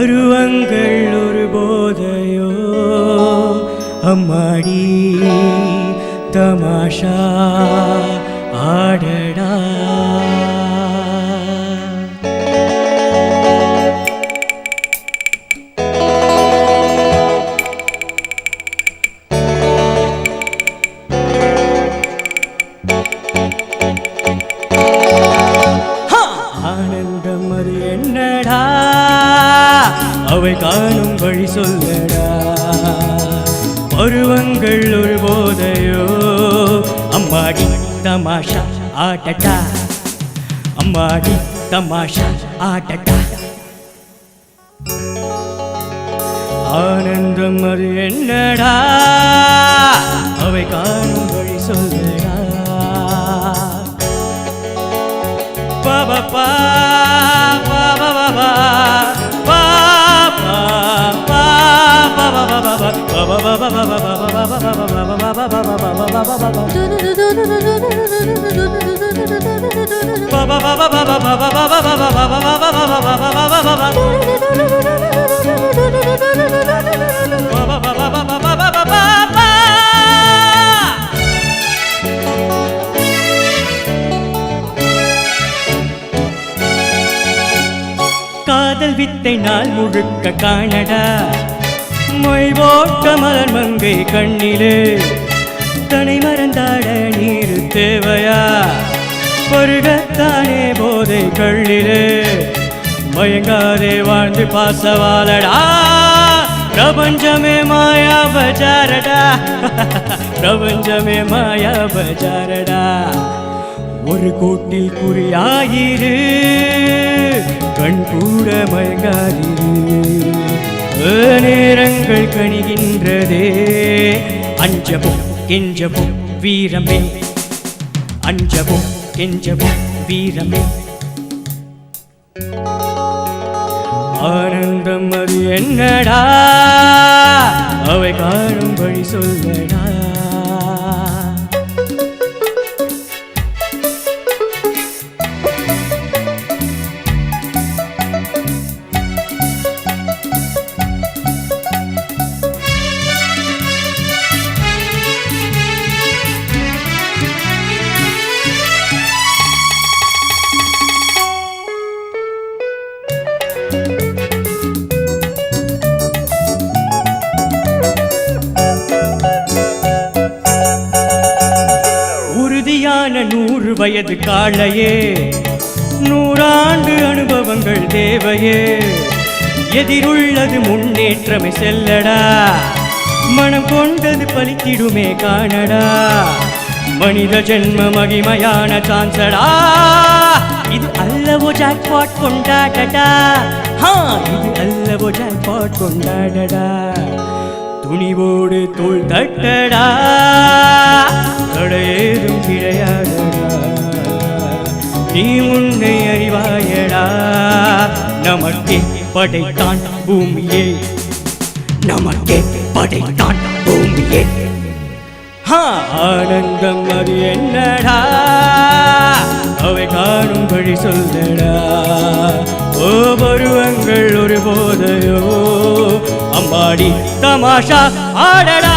பருவங்கள் ஒரு போதையோ அம்மாடி தமாஷா ஆடடா ஆனந்தம் அது என்னடா அவை காணும் வழி சொல்லடா பருவங்கள் ஒரு போதையோ அம்மாடி தமாஷா ஆடடா அம்மாடி தமாஷா ஆடடா ஆனந்தம் அது என்னடா அவை காணும் வழி சொல்லடா பாபா பாபா பாபா காதல் வித்தை நாள் முழுக்க காணடா மொய் போட்ட மலர் மங்கை கண்ணிலே தனை மறந்தாட நீர் தேவையா பருகத்தானே போதை கள்ளிலே மயங்காதே வாழ்ந்து பாசவாலடா பிரபஞ்சமே மாயா பஜாரடா பிரபஞ்சமே மாயா பஜாரடா ஒரு கோட்டில் குறியாயிரு கண் கூட மயங்காதிரு நேரங்கள் கணிகின்றதே அஞ்சபும் கெஞ்சபும் வீரமே அஞ்சபும் கெஞ்சபும் வீரமே ஆனந்தம் அது என்னடா அவை காணும் வழி சொல்லடா உறுதியான 100 வயது காளையே 100 ஆண்டு அனுபவங்கள் தேவையே எதிருள்ளது முன்னேற்றமே செல்லடா மனம் கொண்டது பலித்திடுமே காணடா மனித ஜென்ம மகிமையான சான்சடா இது அல்லவோ ஜாக்பாட் கொண்டாடடா இது அல்லவோ ஜாக்பாட் கொண்டாடடா துணிவோடு தோள் தட்டடா தடையேதும் கிடையாதடா நீ உன்னை அறிவாயடா நமக்கே படைத்தான் பூமியே நமக்கே படைத்தான் பூமியே ஆனந்தம் அது என்னடா அவை காணும் வழி சொல்லடா ஓ பருவங்கள் ஒரு போதையோ அம்மாடி தமாஷா ஆடடா